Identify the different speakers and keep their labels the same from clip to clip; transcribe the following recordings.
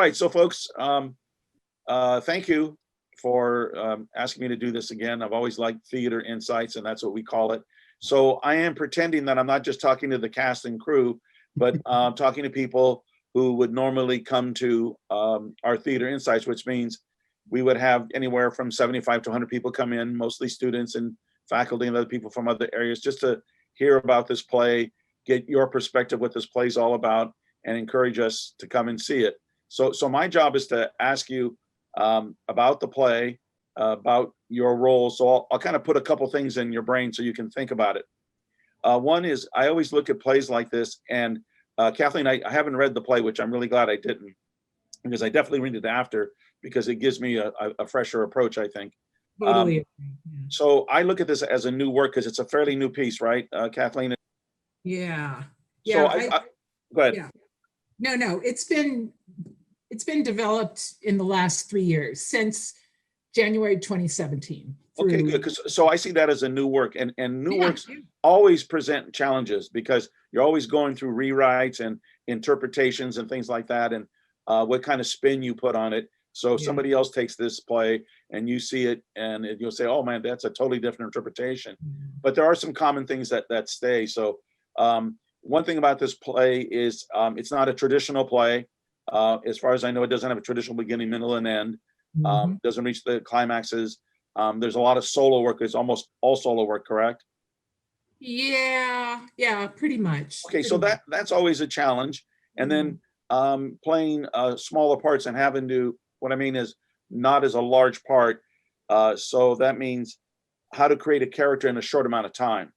Speaker 1: right, so folks, thank you for asking me to do this again. I've always liked Theater Insights, and that's what we call it. So I am pretending that I'm not just talking to the cast and crew, but talking to people who would normally come to our Theater Insights, which means we would have anywhere from 75 to 100 people come in, mostly students and faculty and other people from other areas, just to hear about this play, get your perspective what this play is all about, and encourage us to come and see it. So my job is to ask you about the play, about your role. So I'll kind of put a couple things in your brain so you can think about it. One is I always look at plays like this, and Kathleen, I haven't read the play, which I'm really glad I didn't, because I definitely read it after, because it gives me a fresher approach, I think.
Speaker 2: Totally.
Speaker 1: So I look at this as a new work because it's a fairly new piece, right, Kathleen?
Speaker 2: Yeah.
Speaker 1: So
Speaker 2: Yeah.
Speaker 1: Go ahead.
Speaker 2: Yeah. No, it's been developed in the last 3 years, since January 2017.
Speaker 1: Okay, good. So I see that as a new work, and new works always present challenges because you're always going through rewrites and interpretations and things like that, and what kind of spin you put on it. So if somebody else takes this play and you see it, and you'll say, "Oh man, that's a totally different interpretation." But there are some common things that stay. So one thing about this play is it's not a traditional play. As far as I know, it doesn't have a traditional beginning, middle, and end. Doesn't reach the climaxes. There's a lot of solo work. It's almost all solo work, correct?
Speaker 2: Yeah, pretty much.
Speaker 1: Okay, so that's always a challenge. And then playing smaller parts and having to, what I mean is not as a large part. So that means how to create a character in a short amount of time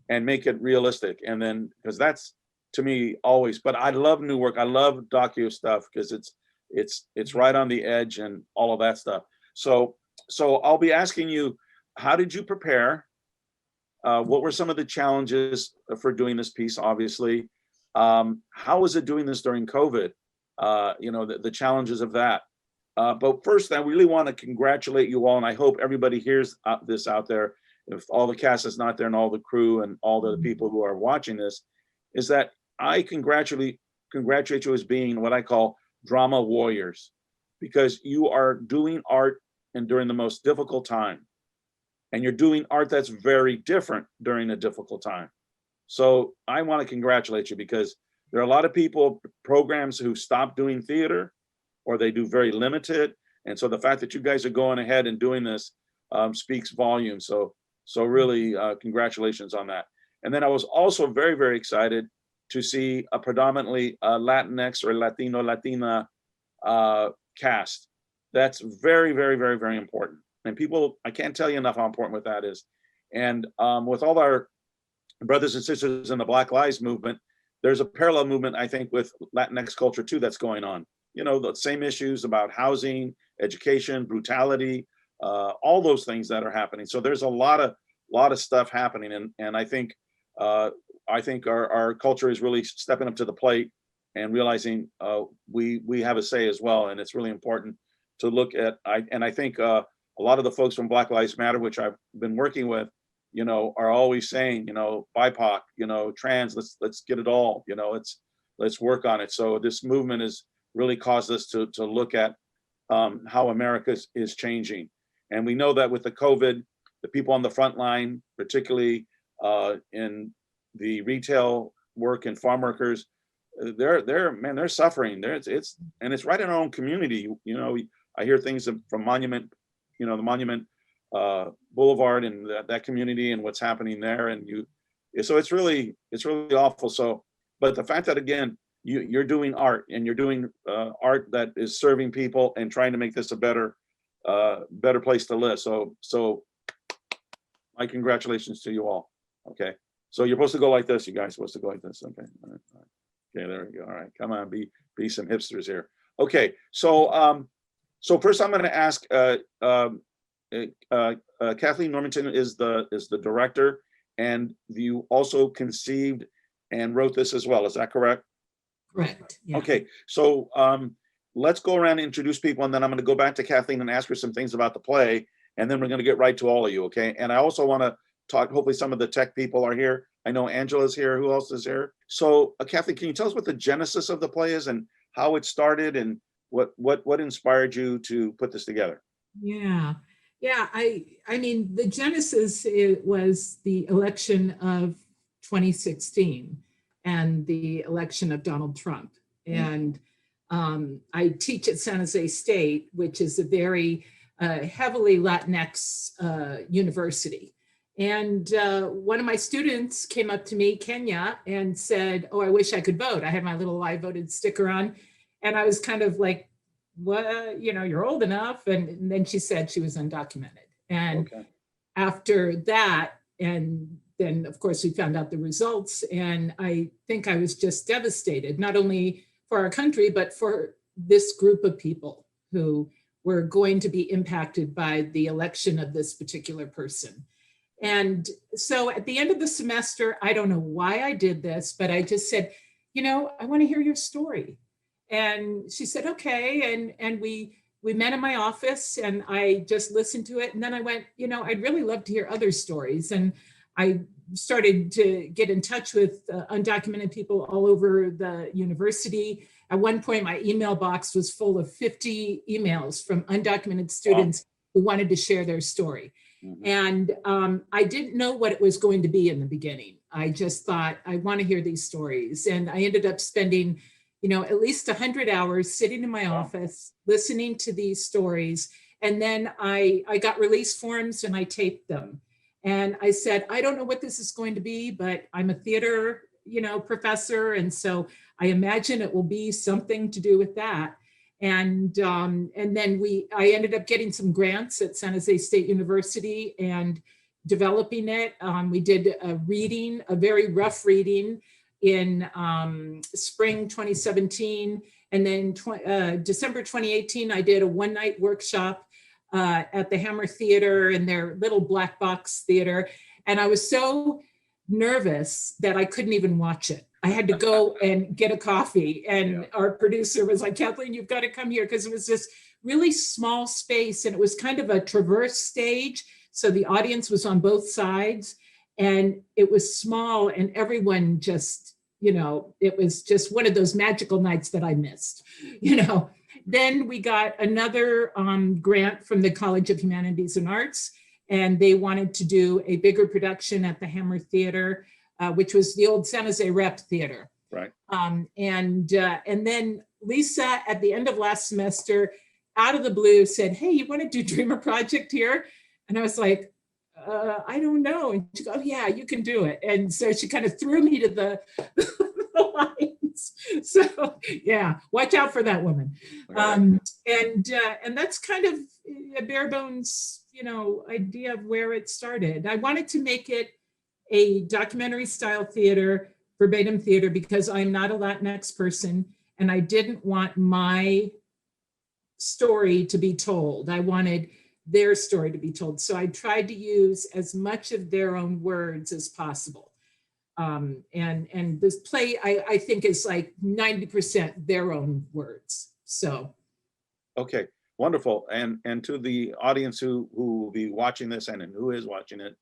Speaker 1: and make it realistic. And then, because that's, to me, always, but I love new work. I love docu stuff because it's right on the edge and all of that stuff. So I'll be asking you, how did you prepare? What were some of the challenges for doing this piece, obviously? How was it doing this during COVID? The challenges of that. But first, I really want to congratulate you all, and I hope everybody hears this out there. If all the cast is not there and all the crew and all the people who are watching this, is that I congratulate you as being what I call drama warriors, because you are doing art and during the most difficult time, and you're doing art that's very different during a difficult time. So I want to congratulate you, because there are a lot of people, programs, who stop doing theater, or they do very limited. And so the fact that you guys are going ahead and doing this speaks volumes. So really, congratulations on that. And then I was also very, very excited to see a predominantly Latinx or Latina cast. That's very, very, very, very important. And people, I can't tell you enough how important what that is. And with all our brothers and sisters in the Black Lives Movement, there's a parallel movement, I think, with Latinx culture too that's going on. The same issues about housing, education, brutality, all those things that are happening. So there's a lot of stuff happening, and I think our culture is really stepping up to the plate and realizing we have a say as well, and it's really important to look at. I think a lot of the folks from Black Lives Matter, which I've been working with, are always saying, BIPOC, trans, let's get it all, let's work on it. So this movement has really caused us to look at how America is changing. And we know that with the COVID, the people on the front line, particularly in the retail work and farm workers, they're suffering. It's right in our own community. I hear things from Monument, the Monument Boulevard and that community and what's happening there. So it's really awful. So, but the fact that, again, you're doing art, and you're doing art that is serving people and trying to make this a better place to live. So my congratulations to you all. Okay. So you're supposed to go like this. You guys supposed to go like this. Okay. All right. Okay, there we go. All right. Come on, be some hipsters here. Okay. So first I'm going to ask Kathleen Normanton is the director, and you also conceived and wrote this as well. Is that correct?
Speaker 2: Correct. Yeah.
Speaker 1: Okay. So let's go around and introduce people, and then I'm going to go back to Kathleen and ask her some things about the play, and then we're going to get right to all of you. Okay. And I also want to talk, hopefully some of the tech people are here. I know Angela's here. Who else is here? So Kathleen, can you tell us what the genesis of the play is and how it started, and what inspired you to put this together?
Speaker 2: Yeah. Yeah. I mean, the genesis, it was the election of 2016 and the election of Donald Trump. And I teach at San Jose State, which is a very heavily Latinx university. And one of my students came up to me, Kenya, and said, "Oh, I wish I could vote." I had my little "I voted" sticker on. And I was kind of like, "What, you know, you're old enough." And then she said she was undocumented. And
Speaker 1: Okay.
Speaker 2: after that, and then of course we found out the results, and I think I was just devastated, not only for our country, but for this group of people who were going to be impacted by the election of this particular person. And so at the end of the semester, I don't know why I did this, but I just said, "You know, I want to hear your story." And she said, "Okay." And we met in my office, and I just listened to it. And then I went, "You know, I'd really love to hear other stories." And I started to get in touch with undocumented people all over the university. At one point, my email box was full of 50 emails from undocumented students who wanted to share their story. And I didn't know what it was going to be in the beginning. I just thought, I want to hear these stories. And I ended up spending, you know, at least 100 hours sitting in my office, listening to these stories. And then I got release forms and I taped them. And I said, "I don't know what this is going to be, but I'm a theater, you know, professor. And so I imagine it will be something to do with that." And then I ended up getting some grants at San Jose State University and developing it. We did a reading, a very rough reading in spring 2017. And then December 2018, I did a one-night workshop at the Hammer Theater in their little black box theater. And I was so nervous that I couldn't even watch it. I had to go and get a coffee. And our producer was like, "Kathleen, you've got to come here," because it was this really small space and it was kind of a traverse stage. So the audience was on both sides and it was small and everyone just, you know, it was just one of those magical nights that I missed, you know. Then we got another grant from the College of Humanities and Arts, and they wanted to do a bigger production at the Hammer Theater, which was the old San Jose Rep Theater.
Speaker 1: Right.
Speaker 2: And then Lisa, at the end of last semester, out of the blue said, "Hey, you want to do Dreamer Project here?" And I was like, "I don't know." And she goes, "Oh, yeah, you can do it." And so she kind of threw me to the lines. So yeah, watch out for that woman. And that's kind of a bare bones, you know, idea of where it started. I wanted to make it a documentary style theater, verbatim theater, because I'm not a Latinx person and I didn't want my story to be told. I wanted their story to be told. So I tried to use as much of their own words as possible. And this play, I think, is like 90% their own words. So.
Speaker 1: Okay, wonderful. And to the audience who will be watching this and who is watching it,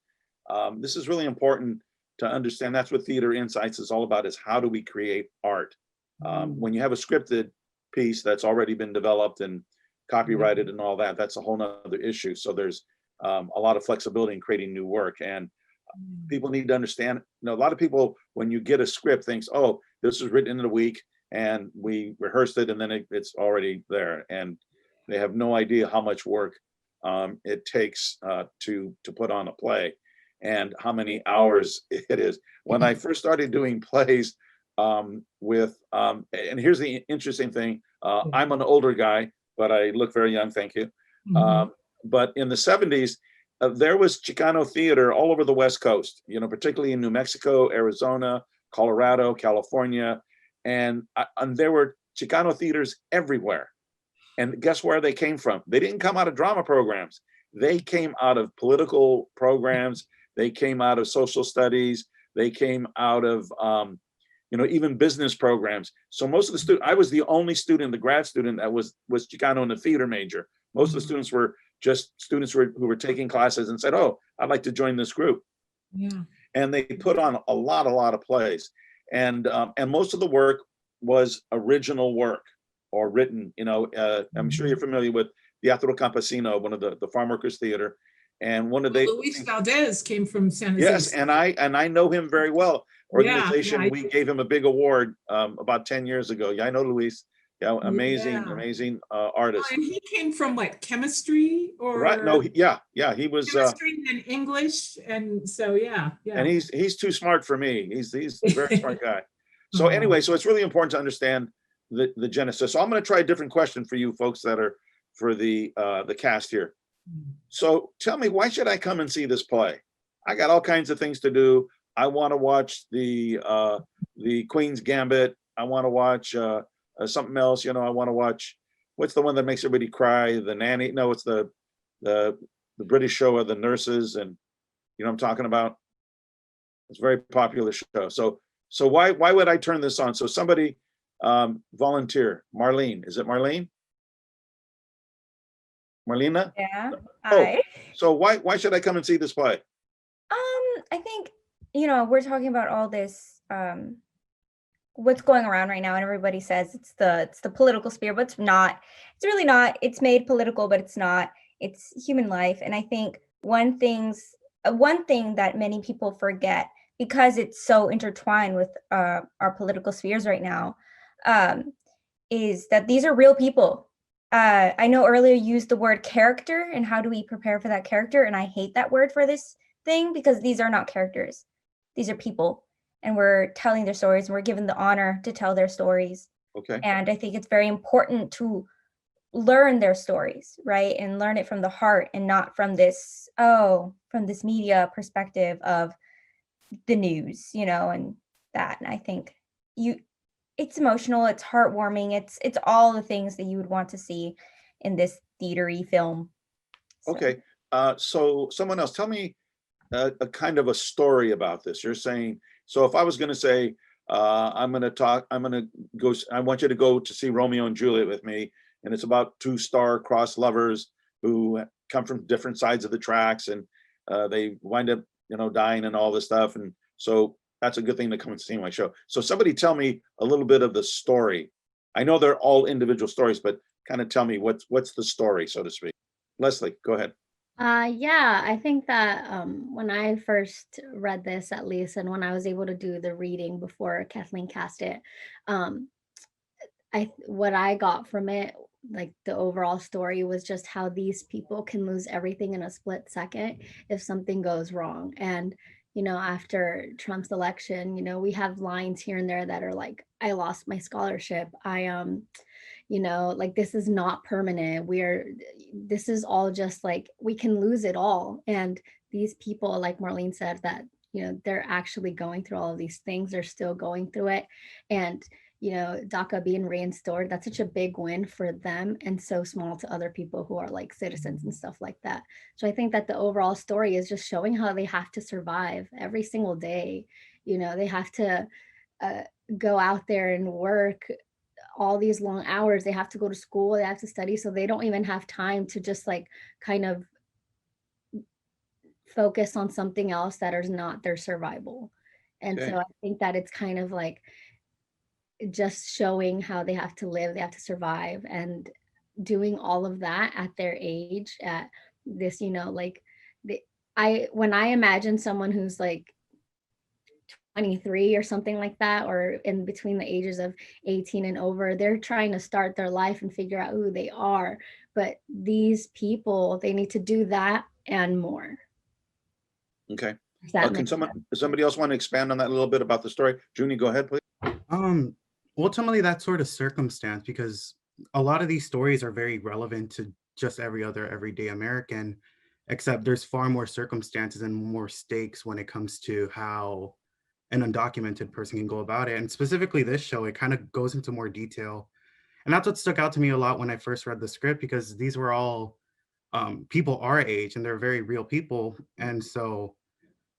Speaker 1: this is really important to understand. That's what Theater Insights is all about, is how do we create art? When you have a scripted piece that's already been developed and copyrighted and all that, that's a whole nother issue. So there's a lot of flexibility in creating new work. And people need to understand, you know, a lot of people, when you get a script, thinks, "Oh, this was written in a week and we rehearsed it and then it's already there." And they have no idea how much work it takes to put on a play and how many hours it is. When I first started doing plays and here's the interesting thing, I'm an older guy, but I look very young, thank you. But in the 70s, there was Chicano theater all over the West Coast, you know, particularly in New Mexico, Arizona, Colorado, California, and there were Chicano theaters everywhere. And guess where they came from? They didn't come out of drama programs. They came out of political programs. They came out of social studies. They came out of, you know, even business programs. So most of the students, I was the only student, the grad student, that was Chicano in the theater major. Most of the students were just students who were taking classes and said, "Oh, I'd like to join this group."
Speaker 2: Yeah.
Speaker 1: And they put on a lot of plays. And most of the work was original work. or written. I'm sure you're familiar with Teatro Campesino, one of the farm workers theater, and one of the
Speaker 2: Luis Valdez came from San Jose.
Speaker 1: yes, and I know him very well. Organization, we gave him a big award about 10 years ago. Yeah, I know Luis. Yeah, amazing artist.
Speaker 2: And he came from what, chemistry or
Speaker 1: right? No, he was
Speaker 2: chemistry and English, and so yeah.
Speaker 1: And he's too smart for me. He's a very smart guy. So anyway, so it's really important to understand the genesis. So I'm going to try a different question for you folks that are for the cast here. So tell me, why should I come and see this play? I got all kinds of things to do. I want to watch the Queen's Gambit. I want to watch something else. I want to watch, what's the one that makes everybody cry? The Nanny? No, it's the British show of the nurses, and you know what I'm talking about. It's a very popular show. So why would I turn this on? So somebody volunteer. Marlene, is it Marlene? Marlena?
Speaker 3: Yeah.
Speaker 1: Oh, so why should I come and see this play?
Speaker 3: I think, we're talking about all this, what's going around right now, and everybody says it's the political sphere, but it's not. It's really not. It's made political, but it's not. It's human life. And I think one thing that many people forget, because it's so intertwined with our political spheres right now, is that these are real people. I know earlier you used the word character, and how do we prepare for that character? And I hate that word for this thing, because these are not characters. These are people, and we're telling their stories, and we're given the honor to tell their stories.
Speaker 1: Okay.
Speaker 3: And I think it's very important to learn their stories, right? And learn it from the heart, and not from this media perspective of the news, and that. And I think it's emotional, it's heartwarming, it's all the things that you would want to see in this theater-y film. So.
Speaker 1: Okay. So someone else, tell me a kind of a story about this. You're saying, so if I was going to say, I want you to go to see Romeo and Juliet with me, and it's about two star-crossed lovers who come from different sides of the tracks, and they wind up, dying and all this stuff. And so that's a good thing to come and see my show. So somebody tell me a little bit of the story. I know they're all individual stories, but kind of tell me what's the story, so to speak. Leslie, go ahead.
Speaker 4: Yeah, I think that when I first read this, at least, and when I was able to do the reading before Kathleen cast it, what I got from it, like the overall story, was just how these people can lose everything in a split second if something goes wrong. And after Trump's election, we have lines here and there that are like, I lost my scholarship. Like, this is not permanent. This is all just like, we can lose it all. And these people, like Marlene said, that, they're actually going through all of these things. They're still going through it. And, DACA being restored, that's such a big win for them, and so small to other people who are like citizens and stuff like that. So I think that the overall story is just showing how they have to survive every single day. They have to go out there and work all these long hours. They have to go to school, they have to study, so they don't even have time to just like kind of focus on something else that is not their survival. And so I think that it's kind of like just showing how they have to live, they have to survive, and doing all of that at their age, at this, when I imagine someone who's like 23 or something like that, or in between the ages of 18 and over, they're trying to start their life and figure out who they are. But these people, they need to do that and more.
Speaker 1: Okay. Can somebody else want to expand on that a little bit about the story? Junie, go ahead, please.
Speaker 5: Ultimately, that sort of circumstance, because a lot of these stories are very relevant to just every other everyday American, except there's far more circumstances and more stakes when it comes to how an undocumented person can go about it. And specifically this show, it kind of goes into more detail. And that's what stuck out to me a lot when I first read the script, because these were all people our age, and they're very real people. And so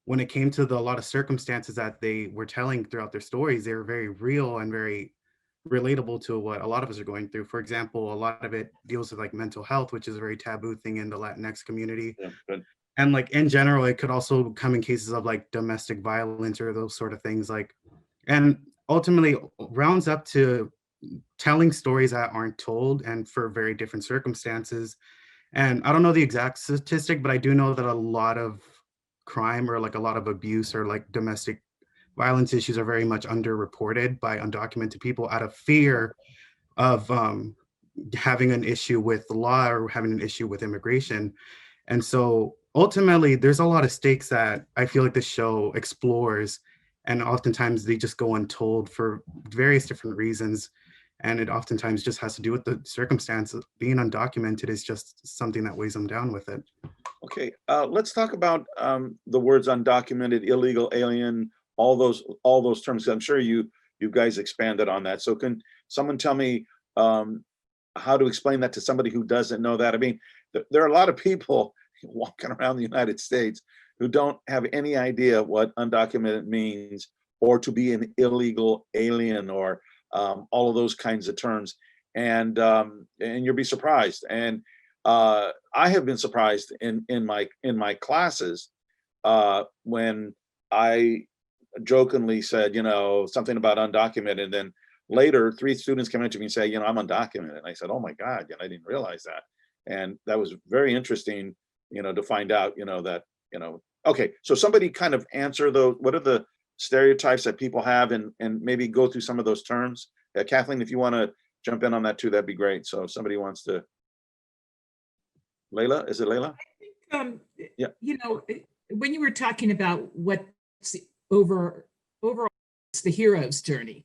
Speaker 5: when it came to a lot of circumstances that they were telling throughout their stories, they were very real and very relatable to what a lot of us are going through. For example, a lot of it deals with like mental health, which is a very taboo thing in the Latinx community. Yeah, and like in general, it could also come in cases of like domestic violence or those sort of things. Like, and ultimately rounds up to telling stories that aren't told and for very different circumstances. And I don't know the exact statistic, but I do know that a lot of crime or like a lot of abuse or like domestic violence issues are very much underreported by undocumented people out of fear of having an issue with the law or having an issue with immigration. And so ultimately, there's a lot of stakes that I feel like the show explores, and oftentimes they just go untold for various different reasons. And it oftentimes just has to do with the circumstances. Being undocumented is just something that weighs them down with it.
Speaker 1: Okay, let's talk about the words undocumented, illegal, alien, all those terms. I'm sure you guys expanded on that. So can someone tell me how to explain that to somebody who doesn't know that? I mean, there are a lot of people walking around the United States who don't have any idea what undocumented means, or to be an illegal alien, or all of those kinds of terms. And you'll be surprised. And I have been surprised in my classes when I jokingly said, something about undocumented, and then later 3 students came in to me and say, I'm undocumented. And I said, oh my God, I didn't realize that. And that was very interesting, to find out, that, okay, so somebody kind of answer those, what are the stereotypes that people have, and maybe go through some of those terms. Kathleen, if you want to jump in on that too, that'd be great. So if somebody wants to. Layla, is it Layla? Yeah.
Speaker 2: When you were talking about what's overall it's the hero's journey,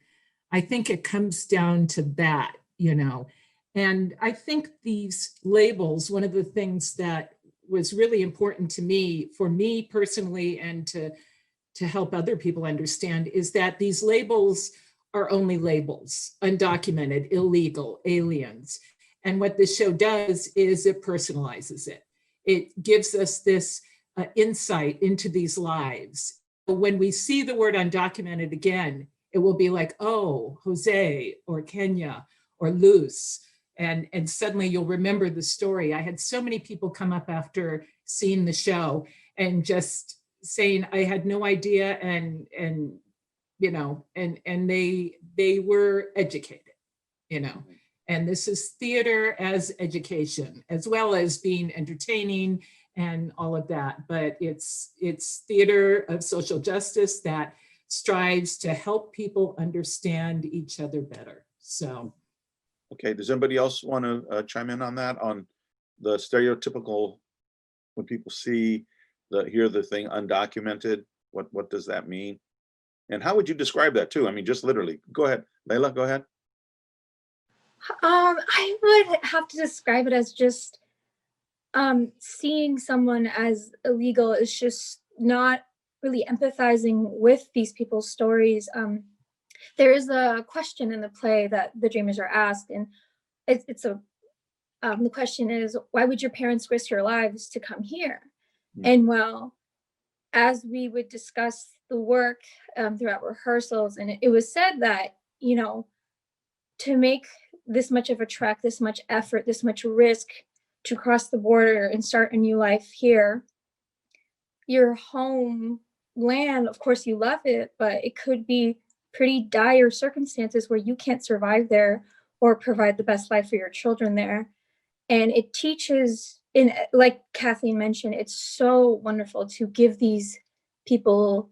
Speaker 2: I think it comes down to that, and I think these labels, one of the things that was really important to me, for me personally, and to help other people understand, is that these labels are only labels: undocumented, illegal, aliens. And what this show does is it personalizes it. It gives us this insight into these lives. When we see the word undocumented again, it will be like, oh, Jose or Kenya or Luz. And suddenly you'll remember the story. I had so many people come up after seeing the show and just saying, I had no idea. And they were educated, and this is theater as education, as well as being entertaining and all of that. But it's theater of social justice that strives to help people understand each other better. So.
Speaker 1: Okay, does anybody else want to chime in on that, on the stereotypical, when people hear the thing undocumented, what does that mean? And how would you describe that too? I mean, just literally. Go ahead, Layla, go ahead.
Speaker 4: I would have to describe it as just seeing someone as illegal is just not really empathizing with these people's stories. There is a question in the play that the dreamers are asked, and the question is, why would your parents risk your lives to come here? Mm-hmm. And well, as we would discuss the work throughout rehearsals, and it was said that, to make this much of a trek, this much effort, this much risk to cross the border and start a new life here, your homeland, of course you love it, but it could be pretty dire circumstances where you can't survive there or provide the best life for your children there. And it teaches, like Kathleen mentioned, it's so wonderful to give these people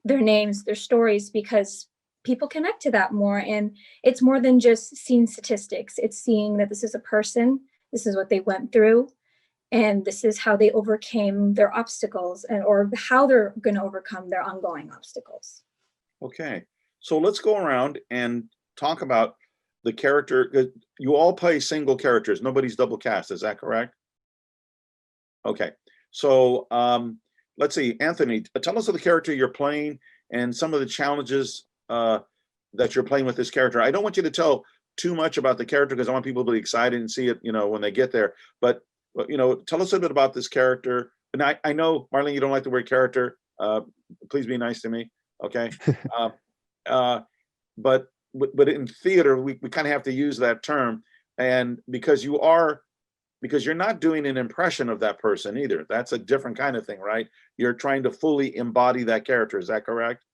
Speaker 4: their names, their stories, because people connect to that more. And it's more than just seeing statistics. It's seeing that this is a person, this is what they went through, and this is how they overcame their obstacles, or how they're going to overcome their ongoing obstacles.
Speaker 1: Okay, so let's go around and talk about the character. You all play single characters. Nobody's double cast. Is that correct? Okay, so let's see, Anthony, tell us of the character you're playing and some of the challenges that you're playing with this character. I don't want you to tell too much about the character because I want people to be excited and see it, when they get there. But tell us a bit about this character. And I know, Marlene, you don't like the word character. Please be nice to me, okay? But in theater, we kind of have to use that term, and because you're not doing an impression of that person either. That's a different kind of thing, right? You're trying to fully embody that character. Is that correct?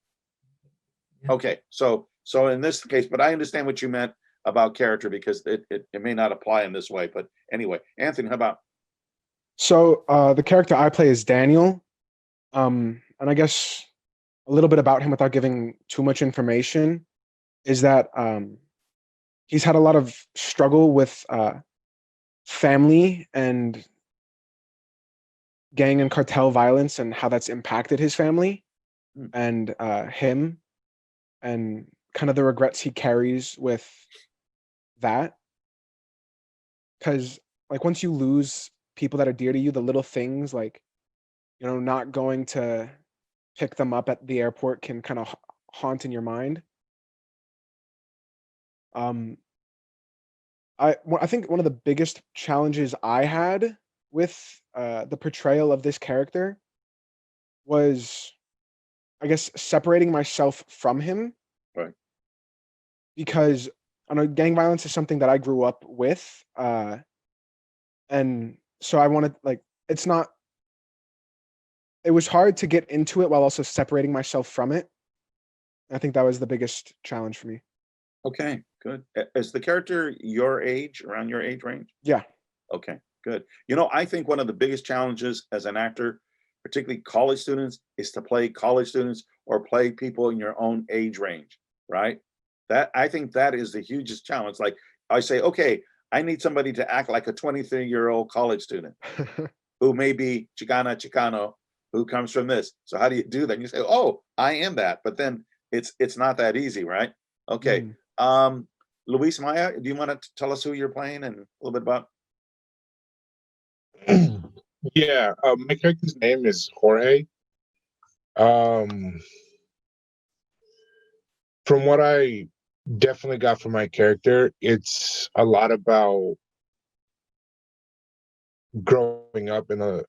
Speaker 1: Okay, so in this case, but I understand what you meant about character because it may not apply in this way. But anyway, Anthony, how about?
Speaker 6: So the character I play is Daniel. And I guess a little bit about him without giving too much information is that he's had a lot of struggle with family and gang and cartel violence and how that's impacted his family and him and kind of the regrets he carries with that. Because like once you lose people that are dear to you, the little things like, you know, not going to pick them up at the airport can kind of haunt in your mind. I think one of the biggest challenges I had with the portrayal of this character was, I guess, separating myself from him.
Speaker 1: Right.
Speaker 6: Because I know gang violence is something that I grew up with. And so I wanted, like, it was hard to get into it while also separating myself from it. I think that was the biggest challenge for me.
Speaker 1: Okay, good. Is the character your age, around your age range?
Speaker 6: Yeah.
Speaker 1: Okay, good. You know, I think one of the biggest challenges as an actor, particularly college students, is to play college students or play people in your own age range, right? I think that is the hugest challenge. Like I say, okay, I need somebody to act like a 23-year-old college student who may be Chicano, who comes from this. So how do you do that? And you say, oh, I am that. But then it's not that easy, right? Okay. Luis Maya, do you want to tell us who you're playing and a little bit about?
Speaker 7: Yeah, my character's name is Jorge. From what I definitely got from my character, it's a lot about growing up in a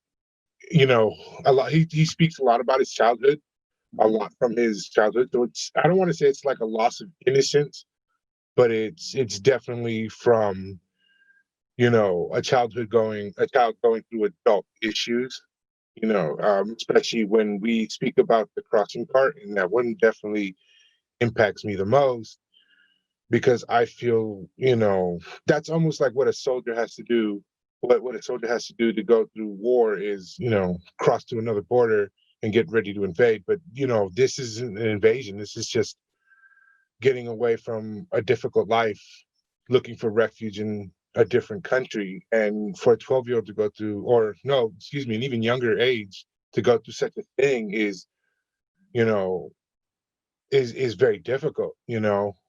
Speaker 7: lot. He speaks a lot about his childhood, a lot from his childhood. So I don't want to say it's like a loss of innocence, but it's definitely from a child going through adult issues. Especially when we speak about the crossing part, and that one definitely impacts me the most because I feel that's almost like what a soldier has to do. What a soldier has to do to go through war is cross to another border and get ready to invade. But this isn't an invasion. This is just getting away from a difficult life, looking for refuge in a different country. And for a 12-year-old to go through, or no, excuse me, an even younger age to go through such a thing is very difficult,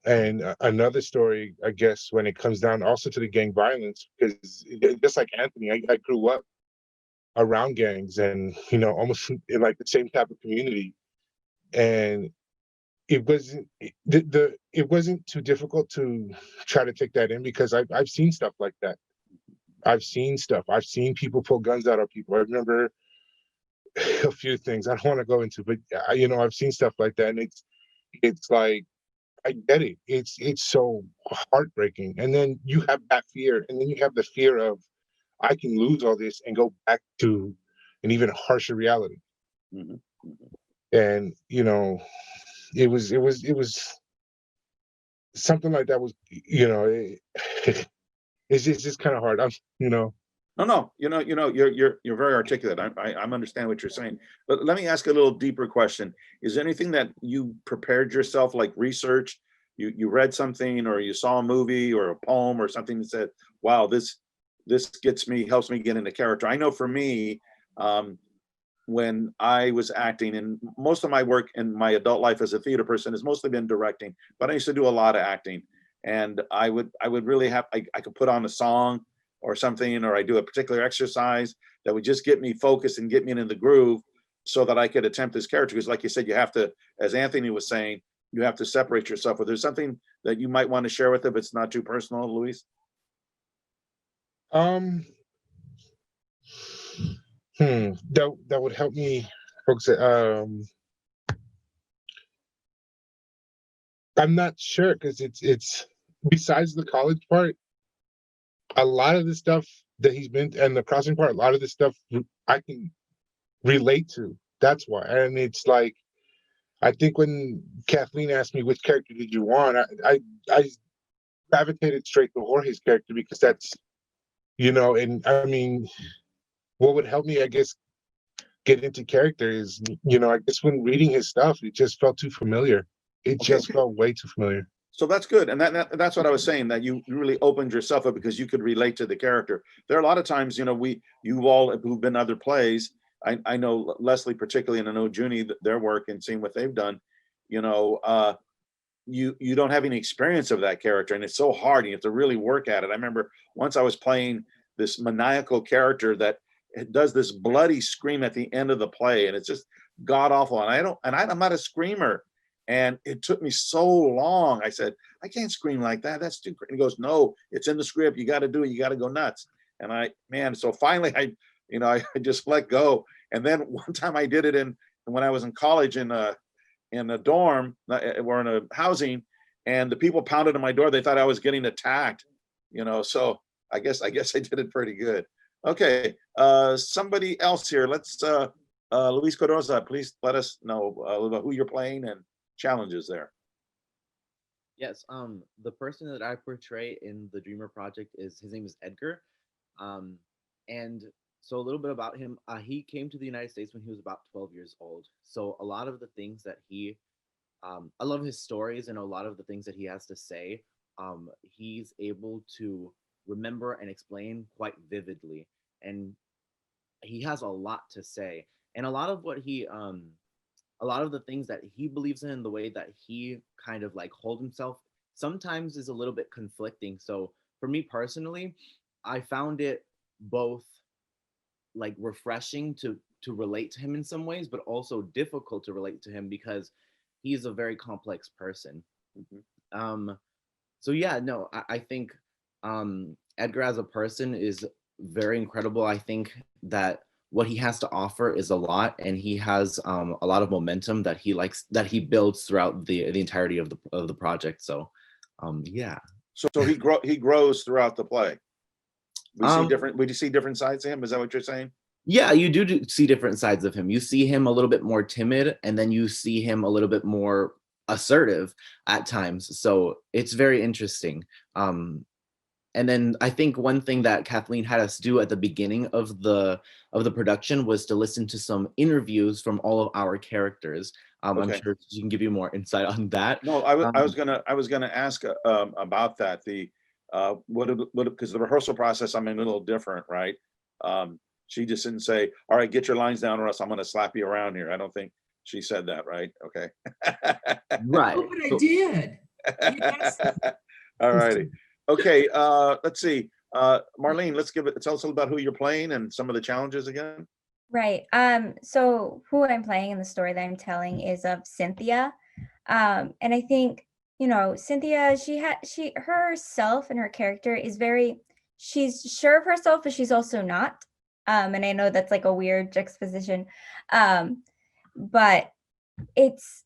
Speaker 7: And another story, I guess, when it comes down also to the gang violence, because just like Anthony, I grew up around gangs and almost in like the same type of community, and it wasn't too difficult to try to take that in because I've seen stuff like that. I've seen people pull guns out of people. I remember a few things I don't want to go into, but I've seen stuff like that, and it's like I get it. It's so heartbreaking, and then you have that fear, and then you have the fear of I can lose all this and go back to an even harsher reality.
Speaker 1: Mhm.
Speaker 7: And it was something like that was it's just kind of hard.
Speaker 1: No, you're very articulate. I understand what you're saying. But let me ask a little deeper question. Is there anything that you prepared yourself, like research? You read something, or you saw a movie or a poem or something that said, wow, this helps me get into character. I know for me, when I was acting, and most of my work in my adult life as a theater person has mostly been directing, but I used to do a lot of acting. And I would really have, I could put on a song or something, or I do a particular exercise that would just get me focused and get me in the groove so that I could attempt this character. Because like you said, you have to, as Anthony was saying, you have to separate yourself. But there's something that you might want to share with them if it's not too personal, Luis?
Speaker 7: That would help me focus it. I'm not sure because it's besides the college part, a lot of the stuff that he's been and the crossing part, a lot of the stuff I can relate to. That's why. And it's like I think when Kathleen asked me which character did you want, I gravitated straight to Jorge's character because that's, and I mean, what would help me, I guess, get into character is, I guess when reading his stuff, it just felt too familiar. It
Speaker 1: Okay.
Speaker 7: just felt way too familiar.
Speaker 1: So that's good. And that's what I was saying, that you really opened yourself up because you could relate to the character. There are a lot of times, you all who've been other plays, I know Leslie particularly, and I know Junie, their work and seeing what they've done, you don't have any experience of that character, and it's so hard. You have to really work at it. I remember once I was playing this maniacal character that does this bloody scream at the end of the play, and it's just god awful. And I'm not a screamer. And it took me so long. I said, I can't scream like that. That's too crazy. He goes, no, it's in the script. You got to do it. You got to go nuts. And so finally I just let go. And then one time I did it when I was in college in a dorm, or in a housing, and the people pounded on my door. They thought I was getting attacked, so I guess I did it pretty good. Okay. Somebody else here. Let's, Luis Coroza, please let us know about who you're playing and challenges there.
Speaker 8: Yes, the person that I portray in the Dreamer Project his name is Edgar. And so a little bit about him. He came to the United States when he was about 12 years old. So a lot of the things that I love his stories, and a lot of the things that he has to say, he's able to remember and explain quite vividly. And he has a lot to say. And a lot of the things that he believes in, the way that he kind of like hold himself, sometimes is a little bit conflicting. So for me personally, I found it both like refreshing to relate to him in some ways, but also difficult to relate to him because he's a very complex person. Mm-hmm. So yeah, no, I think Edgar as a person is very incredible. I think that what he has to offer is a lot, and he has a lot of momentum that he builds throughout the entirety of the project. So yeah.
Speaker 1: So he grows throughout the play. We see different sides of him. Is that what you're saying?
Speaker 8: Yeah, you do see different sides of him. You see him a little bit more timid, and then you see him a little bit more assertive at times. So it's very interesting. And then I think one thing that Kathleen had us do at the beginning of the production was to listen to some interviews from all of our characters. Okay. I'm sure she can give you more insight on that.
Speaker 1: No, I was gonna ask about that. Because the rehearsal process, I'm a little different, right? She just didn't say, "All right, get your lines down, or else I'm gonna slap you around here." I don't think she said that, right? Okay.
Speaker 8: Right.
Speaker 2: Oh, but I did. Yes.
Speaker 1: All righty. Okay, let's see. Marlene, tell us a little about who you're playing and some of the challenges again.
Speaker 3: Right. So who I'm playing in the story that I'm telling is of Cynthia. And I think, Cynthia, she herself and her character is she's sure of herself, but she's also not. And I know that's like a weird juxtaposition. But it's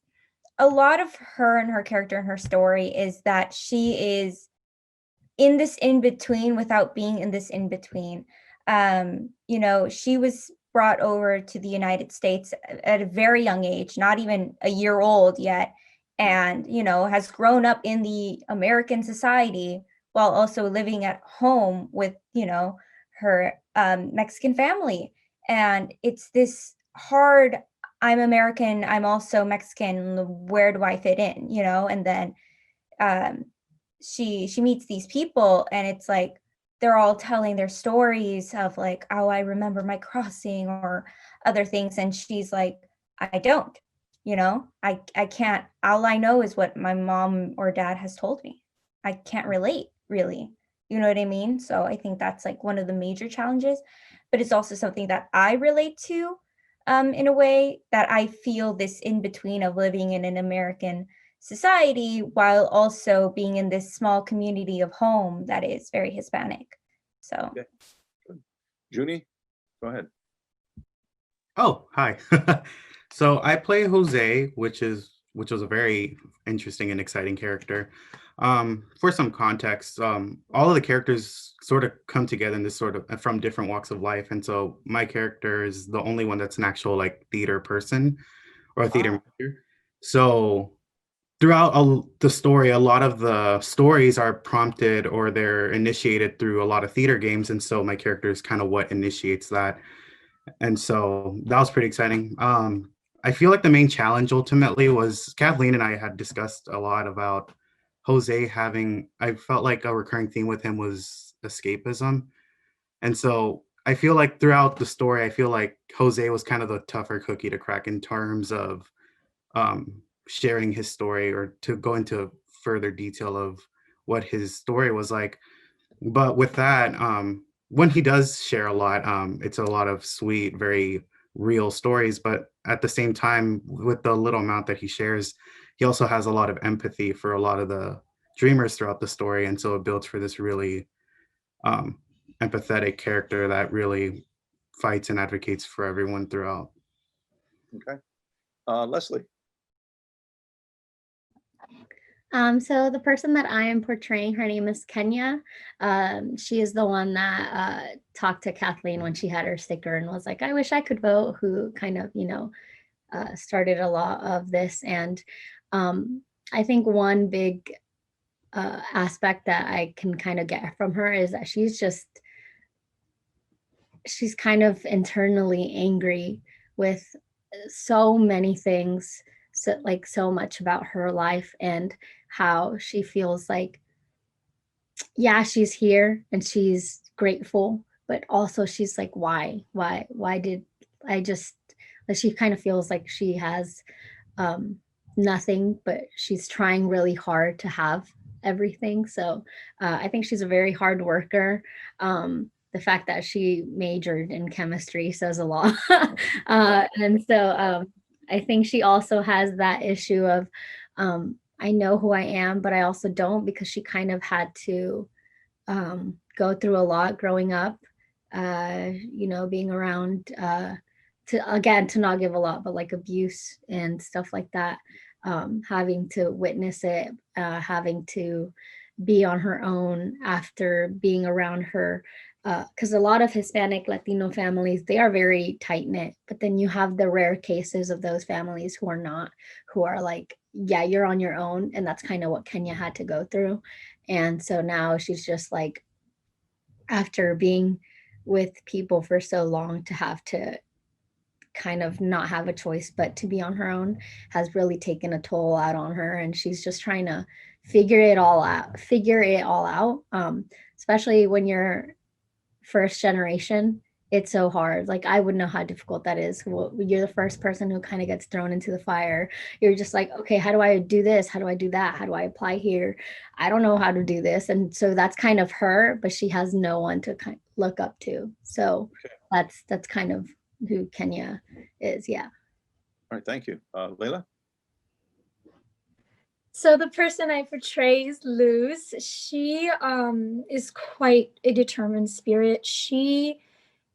Speaker 3: a lot of her and her character and her story is that she is in this in-between without being in this in-between. She was brought over to the United States at a very young age, not even a year old yet, and, has grown up in the American society while also living at home with, her Mexican family. And it's this hard, I'm American, I'm also Mexican, where do I fit in, and then she meets these people, and it's like they're all telling their stories of like, oh, I remember my crossing or other things, and she's like, I don't, I can't, all I know is what my mom or dad has told me. I can't relate, really, you know what I mean? So I think that's like one of the major challenges, but it's also something that I relate to in a way, that I feel this in between of living in an American society while also being in this small community of home that is very Hispanic. So
Speaker 1: okay. Junie, go ahead.
Speaker 5: Oh, hi. So I play Jose, which was a very interesting and exciting character. For some context, all of the characters sort of come together in this sort of from different walks of life, and so my character is the only one that's an actual like theater person or a theater major. So throughout the story, a lot of the stories are prompted or they're initiated through a lot of theater games. And so my character is kind of what initiates that. And so that was pretty exciting. I feel like the main challenge ultimately was Kathleen and I had discussed a lot about Jose having, I felt like a recurring theme with him was escapism. And so I feel like throughout the story, I feel like Jose was kind of the tougher cookie to crack in terms of sharing his story or to go into further detail of what his story was like. But with that, when he does share a lot, it's a lot of sweet, very real stories. But at the same time, with the little amount that he shares, he also has a lot of empathy for a lot of the dreamers throughout the story. And so it builds for this really empathetic character that really fights and advocates for everyone throughout.
Speaker 1: Okay. Leslie.
Speaker 4: So the person that I am portraying, her name is Kenya. She is the one that talked to Kathleen when she had her sticker and was like, I wish I could vote, who kind of, started a lot of this. And I think one big aspect that I can kind of get from her is that she's kind of internally angry with so many things, so much about her life and how she feels like, yeah, she's here and she's grateful, but also she's like, why did I just, like, she kind of feels like she has nothing, but she's trying really hard to have everything. So I think she's a very hard worker. The fact that she majored in chemistry says a lot. And so I think she also has that issue of, I know who I am, but I also don't, because she kind of had to go through a lot growing up, being around, to not give a lot, but like abuse and stuff like that, having to witness it, having to be on her own after being around her. Because a lot of Hispanic Latino families, they are very tight knit, but then you have the rare cases of those families who are not, who are like, yeah, you're on your own. And that's kind of what Kenya had to go through. And so now she's just like, after being with people for so long, to have to kind of not have a choice but to be on her own has really taken a toll out on her. And she's just trying to figure it all out. Especially when you're first generation, it's so hard. Like, I would know how difficult that is. You're the first person who kind of gets thrown into the fire. You're just like, okay, how do I do this? How do I do that? How do I apply here? I don't know how to do this. And so that's kind of her, but she has no one to kind of look up to. So that's kind of who Kenya is. Yeah.
Speaker 1: All right, thank you. Layla?
Speaker 9: So the person I portray is Luz. She is quite a determined spirit. She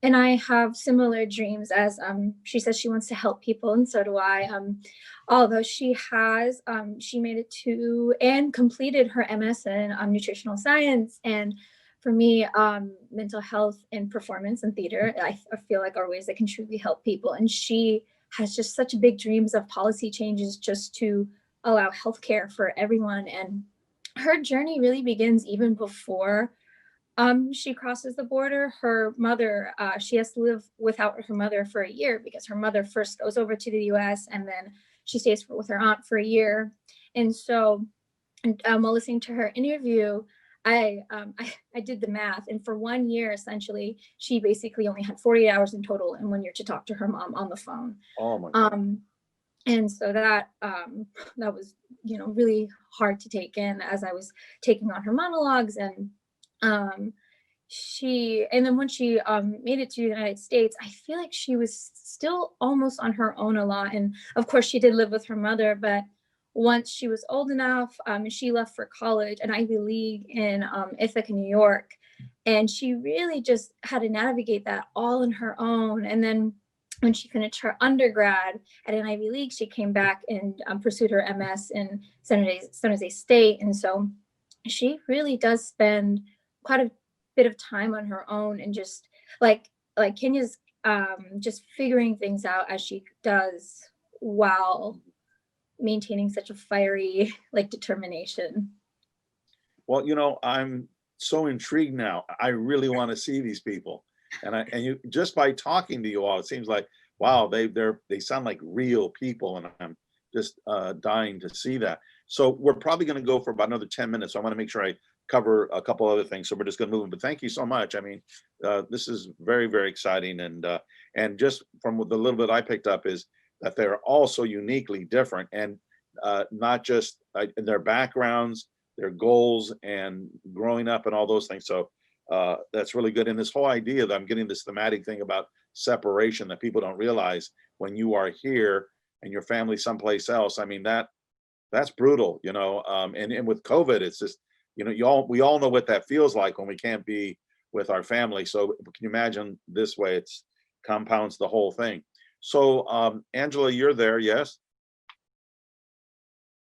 Speaker 9: and I have similar dreams, as she says she wants to help people, and so do I. Although she made it to and completed her MS in nutritional science, and for me, mental health and performance and theater, I feel like are ways that can truly help people. And she has just such big dreams of policy changes just to allow healthcare for everyone. And her journey really begins even before she crosses the border. Her mother, she has to live without her mother for a year, because her mother first goes over to the US and then she stays with her aunt for a year. And so while listening to her interview, I did the math, and for 1 year, essentially, she basically only had 48 hours in total in 1 year to talk to her mom on the phone.
Speaker 1: Oh my God.
Speaker 9: And so that was, really hard to take in as I was taking on her monologues. And then when she made it to the United States, I feel like she was still almost on her own a lot. And of course, she did live with her mother, but once she was old enough, she left for college, an Ivy League in Ithaca, New York. And she really just had to navigate that all on her own. And then when she finished her undergrad at an Ivy League, she came back and pursued her MS in San Jose State. And so she really does spend quite a bit of time on her own, and just like Kenya's just figuring things out as she does, while maintaining such a fiery like determination.
Speaker 1: Well, you know, I'm so intrigued now. I really want to see these people. And you just by talking to you all, it seems like, wow, they sound like real people, and I'm just dying to see that. So we're probably going to go for about another 10 minutes. So I want to make sure I cover a couple other things. So we're just going to move. But thank you so much. I mean, this is very, very exciting. And just from the little bit I picked up is that they're all so uniquely different, and not just in their backgrounds, their goals, and growing up and all those things. So that's really good. And this whole idea that I'm getting this thematic thing about separation that people don't realize when you are here and your family someplace else. I mean, that's brutal, you know. And with COVID, it's just, you know, we all know what that feels like when we can't be with our family. So can you imagine this way? It's compounds the whole thing. So Angela, you're there, yes?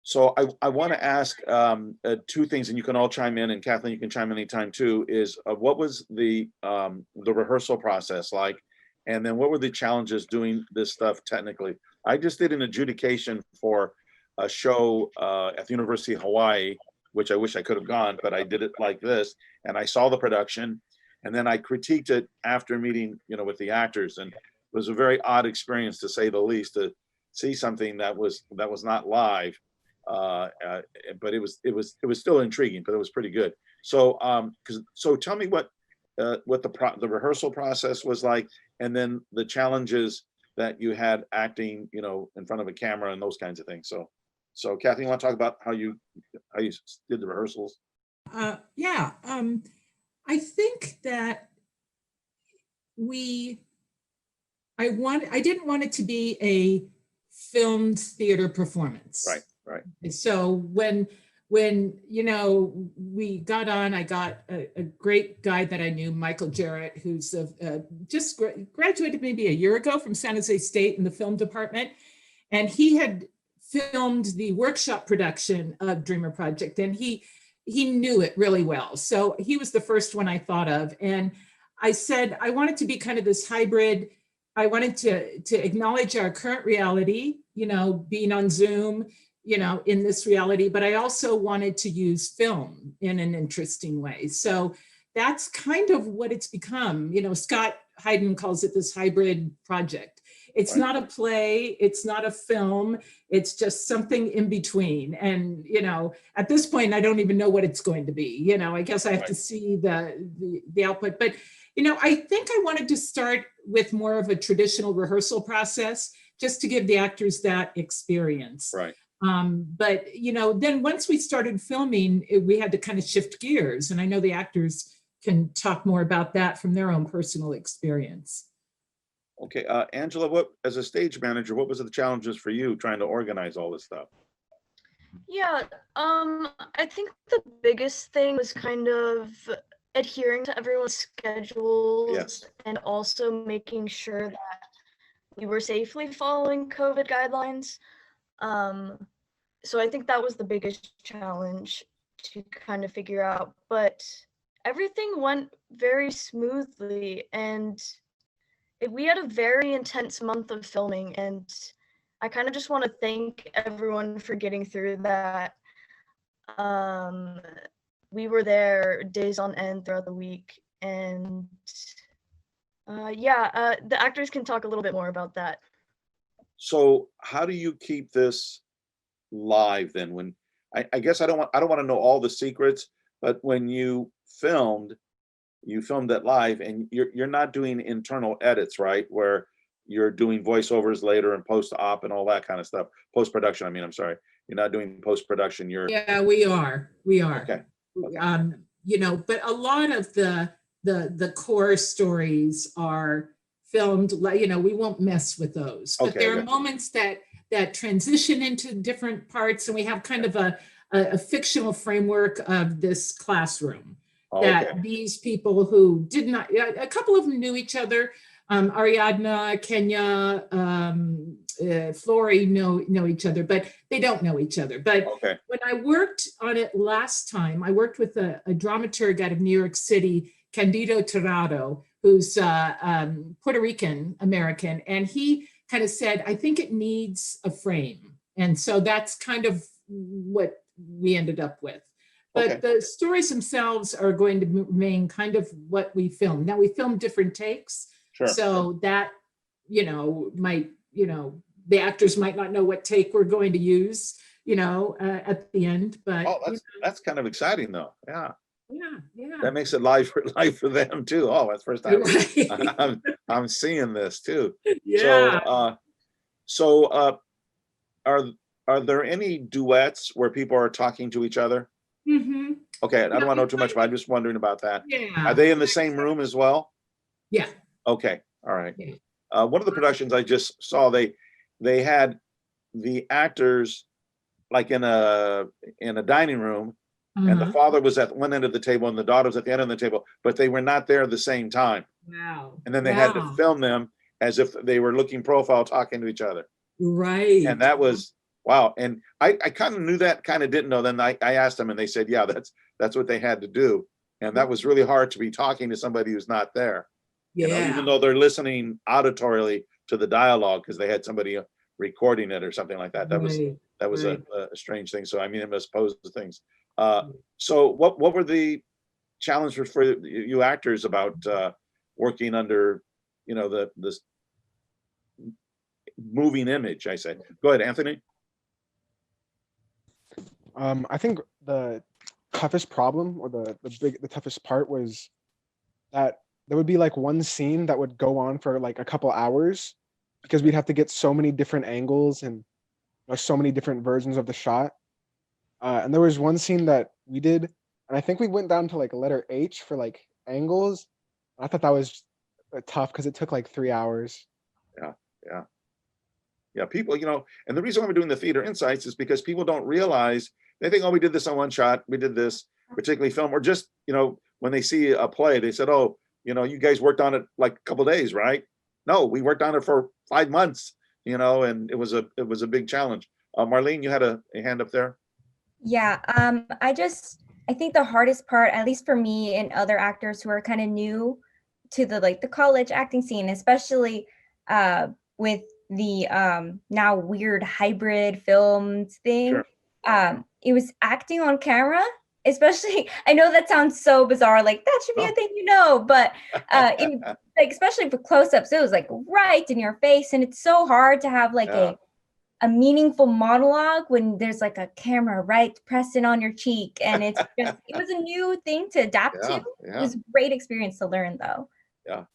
Speaker 1: So I want to ask two things, and you can all chime in, and Kathleen, you can chime in anytime too, is what was the rehearsal process like? And then what were the challenges doing this stuff technically? I just did an adjudication for a show at the University of Hawaii, which I wish I could have gone, but I did it like this, and I saw the production, and then I critiqued it after meeting, you know, with the actors, and it was a very odd experience to say the least, to see something that was not live. But it was still intriguing, but it was pretty good. So so tell me what the rehearsal process was like, and then the challenges that you had acting, you know, in front of a camera and those kinds of things. So Kathy, you want to talk about how you did the rehearsals?
Speaker 2: Yeah, I think that I didn't want it to be a filmed theater performance.
Speaker 1: Right. Right.
Speaker 2: So when you know we got on, I got a great guy that I knew, Michael Jarrett, who's just graduated maybe a year ago from San Jose State in the film department, and he had filmed the workshop production of Dreamer Project, and he knew it really well. So he was the first one I thought of, and I said I wanted to be kind of this hybrid. I wanted to acknowledge our current reality, you know, being on Zoom, you know, in this reality, but I also wanted to use film in an interesting way. So that's kind of what it's become. You know, Scott Hayden calls it this hybrid project. It's
Speaker 1: Right.
Speaker 2: not a play, it's not a film, it's just something in between. And, you know, at this point, I don't even know what it's going to be. You know, I guess I have
Speaker 1: Right.
Speaker 2: to see the output. But, you know, I think I wanted to start with more of a traditional rehearsal process, just to give the actors that experience.
Speaker 1: Right.
Speaker 2: But, you know, then once we started filming, we had to kind of shift gears. And I know the actors can talk more about that from their own personal experience.
Speaker 1: Okay, Angela, what, as a stage manager, what was the challenges for you trying to organize all this stuff?
Speaker 10: Yeah, I think the biggest thing was kind of adhering to everyone's schedules.
Speaker 1: Yes.
Speaker 10: And also making sure that we were safely following COVID guidelines. So I think that was the biggest challenge to kind of figure out, but everything went very smoothly, and we had a very intense month of filming, and I kind of just want to thank everyone for getting through that. We were there days on end throughout the week, and the actors can talk a little bit more about that.
Speaker 1: So how do you keep this live then? When I guess I don't want to know all the secrets, but when you filmed it live, and you're not doing internal edits, right? Where you're doing voiceovers later and post-op and all that kind of stuff. Post-production, I mean, I'm sorry. You're not doing post-production, you're
Speaker 2: Yeah, we are.
Speaker 1: okay.
Speaker 2: You know, but a lot of the core stories are filmed, you know, we won't mess with those. But
Speaker 1: Okay,
Speaker 2: there are
Speaker 1: okay.
Speaker 2: moments that transition into different parts, and we have kind of a fictional framework of this classroom. That
Speaker 1: Okay.
Speaker 2: these people who did not, a couple of them knew each other. Ariadna, Kenya, Flory know each other, but they don't know each other. But
Speaker 1: Okay.
Speaker 2: when I worked on it last time, I worked with a dramaturg out of New York City, Candido Tirado, who's Puerto Rican American, and he kind of said, I think it needs a frame. And so that's kind of what we ended up with. But
Speaker 1: Okay.
Speaker 2: the stories themselves are going to remain kind of what we filmed. Now we filmed different takes.
Speaker 1: Sure.
Speaker 2: So that, might, the actors might not know what take we're going to use, at the end, but.
Speaker 1: Oh, that's kind of exciting though. Yeah.
Speaker 2: Yeah.
Speaker 1: That makes it live for them too. Oh, that's the first time
Speaker 2: Right.
Speaker 1: I'm seeing this too.
Speaker 2: Yeah.
Speaker 1: So are there any duets where people are talking to each other?
Speaker 2: Mhm.
Speaker 1: Okay, I don't
Speaker 2: Yeah,
Speaker 1: want to know
Speaker 2: we
Speaker 1: too much,
Speaker 2: kind
Speaker 1: but I'm just wondering about that.
Speaker 2: Yeah.
Speaker 1: Are they in the same room as well?
Speaker 2: Yeah.
Speaker 1: Okay, all right.
Speaker 2: Yeah.
Speaker 1: One of the productions I just saw, they had the actors like in a dining room, and the
Speaker 2: Uh-huh.
Speaker 1: father was at one end of the table and the daughter was at the end of the table, but they were not there at the same time.
Speaker 2: Wow.
Speaker 1: And then they had to
Speaker 2: Wow.
Speaker 1: film them as if they were looking profile, talking to each other.
Speaker 2: Right.
Speaker 1: And that was wow. And I kind of knew that, kind of didn't know. Then I asked them and they said, yeah, that's what they had to do. And that was really hard to be talking to somebody who's not there.
Speaker 2: Yeah.
Speaker 1: Even though they're listening auditorily to the dialogue because they had somebody recording it or something like that. That was
Speaker 2: Right.
Speaker 1: a strange thing. So I mean, it must pose things. So what were the challenges for you actors about working under, this moving image? I say. Go ahead, Anthony.
Speaker 6: I think the toughest problem, or the toughest part, was that there would be like one scene that would go on for like a couple hours because we'd have to get so many different angles and so many different versions of the shot. And there was one scene that we did, and I think we went down to like a letter H for like angles. I thought that was tough because it took like 3 hours.
Speaker 1: Yeah, people, and the reason why we're doing the Theater Insights is because people don't realize, they think, oh, we did this on one shot, we did this, particularly film, or just, when they see a play, they said, oh, you guys worked on it like a couple days, right? No, we worked on it for 5 months, and it was a big challenge. Marlene, you had a hand up there.
Speaker 3: Yeah, I think the hardest part, at least for me and other actors who are kind of new to the college acting scene, especially with the now weird hybrid films thing.
Speaker 1: Sure.
Speaker 3: It was acting on camera, especially. I know that sounds so bizarre, like that should be a thing, but especially for close-ups, it was like right in your face, and it's so hard to have like a meaningful monologue when there's like a camera right pressing on your cheek, and it was a new thing to adapt to. It was a great experience to learn, though.
Speaker 1: Yeah.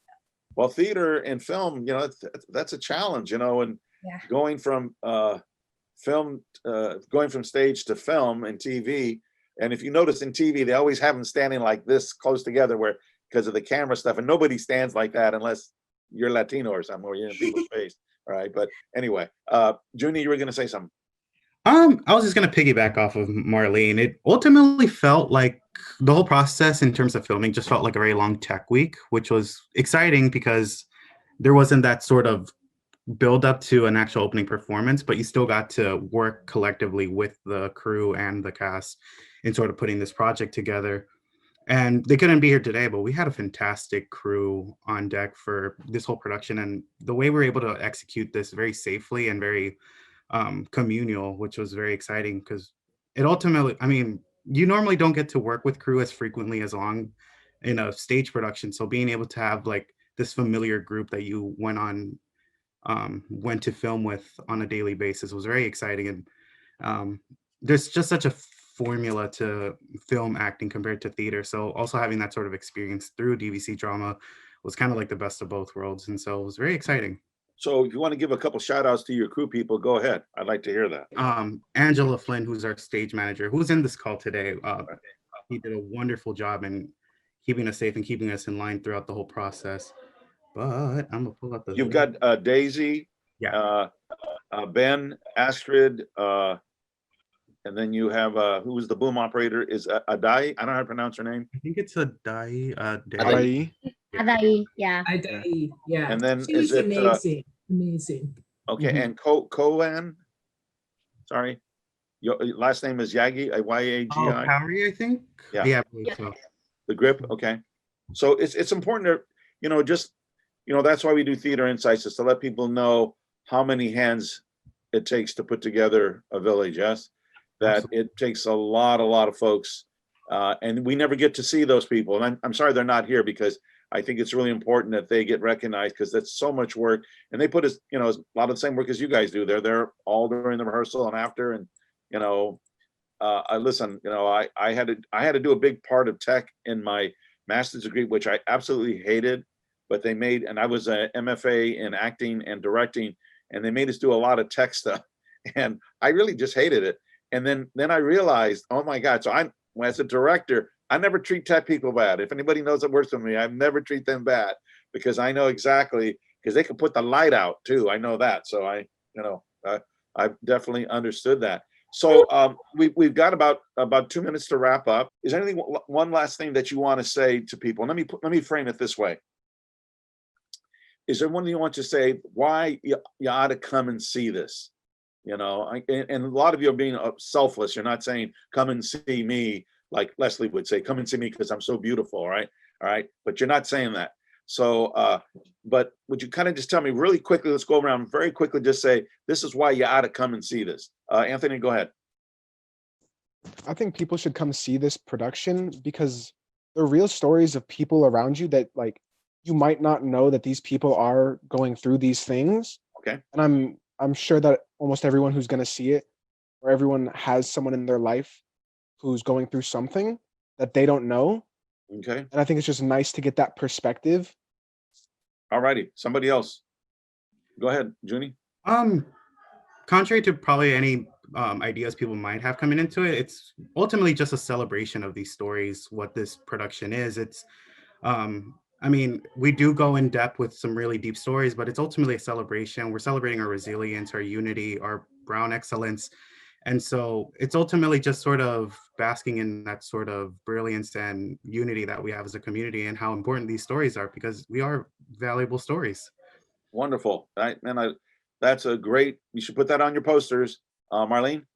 Speaker 1: Well, theater and film, that's a challenge, and going from going from stage to film and TV. And if you notice in TV, they always have them standing like this close together, because of the camera stuff, and nobody stands like that unless you're Latino or something, or you're in people's face. All right. But anyway, Junie, you were going to say something.
Speaker 5: I was just going to piggyback off of Marlene. It ultimately felt like the whole process in terms of filming just felt like a very long tech week, which was exciting because there wasn't that sort of build up to an actual opening performance, but you still got to work collectively with the crew and the cast in sort of putting this project together. And they couldn't be here today, but we had a fantastic crew on deck for this whole production. And the way we were able to execute this very safely and very communal, which was very exciting, because it ultimately, I mean, you normally don't get to work with crew as frequently as long in a stage production. So being able to have like this familiar group that you went to film with on a daily basis was very exciting. And there's just such a formula to film acting compared to theater. So also having that sort of experience through DVC drama was kind of like the best of both worlds. And so it was very exciting.
Speaker 1: So if you want to give a couple shout outs to your crew people, go ahead. I'd like to hear that.
Speaker 5: Angela Flynn, who's our stage manager, who's in this call today. He did a wonderful job in keeping us safe and keeping us in line throughout the whole process. But I'm gonna pull up the.
Speaker 1: You've got Daisy, Ben, Astrid, and then you have who was the boom operator? Is Adai? I don't know how to pronounce her name.
Speaker 5: I think it's Adai.
Speaker 4: Adai, yeah.
Speaker 2: Adai, yeah.
Speaker 1: And then
Speaker 2: she's
Speaker 1: is it
Speaker 2: amazing?
Speaker 1: Okay, and Koan. Sorry, your last name is Yagi. Yagi.
Speaker 5: Oh, Harry, I think. Yeah. So.
Speaker 1: The grip. Okay, so it's important to that's why we do Theater Insights, is to let people know how many hands it takes to put together a village. Yes, that
Speaker 5: Absolutely.
Speaker 1: it takes a lot of folks, and we never get to see those people. And I'm sorry they're not here, because I think it's really important that they get recognized, because that's so much work, and they put as a lot of the same work as you guys do. They're there all during the rehearsal and after, and I listen. I had to do a big part of tech in my master's degree, which I absolutely hated, but they made, and I was a MFA in acting and directing, and they made us do a lot of tech stuff, and I really just hated it. And then I realized, oh my God! So as a director, I never treat tech people bad. If anybody knows that works with me, I never treat them bad, because I know exactly, because they can put the light out too. I know that. So I've definitely understood that. So we've got about 2 minutes to wrap up. Is there anything, one last thing that you want to say to people? Let me frame it this way. Is there one you want to say why you ought to come and see this? And a lot of you are being selfless. You're not saying come and see me, like Leslie would say, come and see me because I'm so beautiful, all right? But you're not saying that. So, but would you kind of just tell me really quickly, let's go around very quickly, just say, this is why you ought to come and see this. Anthony, go ahead.
Speaker 6: I think people should come see this production because they're real stories of people around you that, like, you might not know that these people are going through these things.
Speaker 1: Okay.
Speaker 6: And I'm sure that almost everyone who's going to see it, or everyone has someone in their life who's going through something that they don't know.
Speaker 1: Okay.
Speaker 6: And I think it's just nice to get that perspective.
Speaker 1: All righty. Somebody else. Go ahead, Junie.
Speaker 5: Contrary to probably any ideas people might have coming into it, it's ultimately just a celebration of these stories. What this production is, it's I mean, we do go in depth with some really deep stories, but it's ultimately a celebration. We're celebrating our resilience, our unity, our brown excellence. And so it's ultimately just sort of basking in that sort of brilliance and unity that we have as a community, and how important these stories are, because we are valuable stories.
Speaker 1: Wonderful. That's a great, you should put that on your posters. Marlene?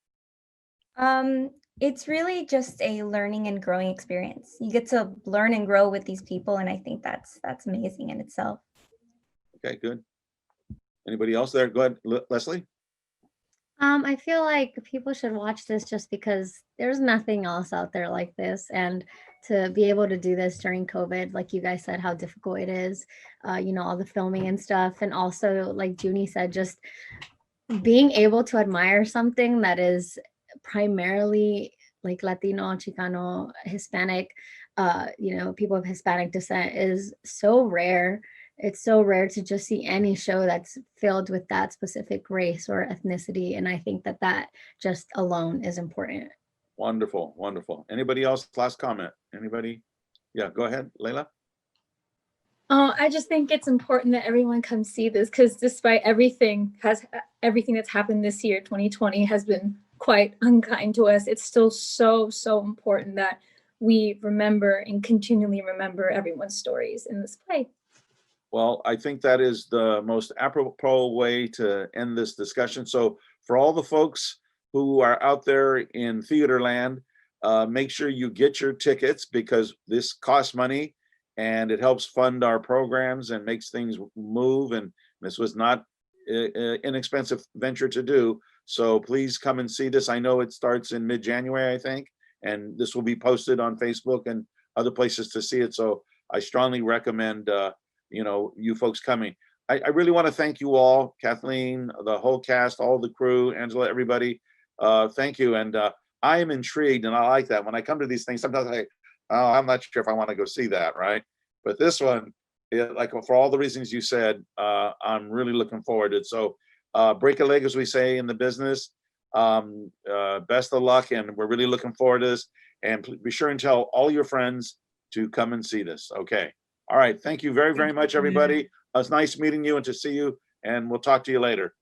Speaker 3: It's really just a learning and growing experience. You get to learn and grow with these people, and I think that's amazing in itself.
Speaker 1: Okay, good. Anybody else there? Go ahead, Leslie.
Speaker 4: I feel like people should watch this just because there's nothing else out there like this. And to be able to do this during COVID, like you guys said, how difficult it is, all the filming and stuff. And also, like Junie said, just being able to admire something that is primarily like Latino, Chicano, Hispanic, people of Hispanic descent is so rare. It's so rare to just see any show that's filled with that specific race or ethnicity. And I think that just alone is important.
Speaker 1: Wonderful, wonderful. Anybody else? Last comment. Anybody? Yeah, go ahead, Layla.
Speaker 9: Oh, I just think it's important that everyone come see this, because despite everything that's happened this year, 2020 has been quite unkind to us. It's still so important that we remember and continually remember everyone's stories in this play.
Speaker 1: Well, I think that is the most apropos way to end this discussion. So for all the folks who are out there in theater land, make sure you get your tickets, because this costs money and it helps fund our programs and makes things move. And this was not an inexpensive venture to do. So please come and see this. I know it starts in mid-January, I think, and this will be posted on Facebook and other places to see it. So I strongly recommend you folks coming. I really want to thank you all, Kathleen, the whole cast, all the crew, Angela, everybody. Thank you. And I am intrigued, and I like that. When I come to these things, sometimes I'm not sure if I want to go see that, right? But this one, like for all the reasons you said, I'm really looking forward to it. So break a leg, as we say in the business. Best of luck, and we're really looking forward to this. And be sure and tell all your friends to come and see this. Okay. All right. Thank you very, very much, everybody. It was nice meeting you and to see you, and we'll talk to you later.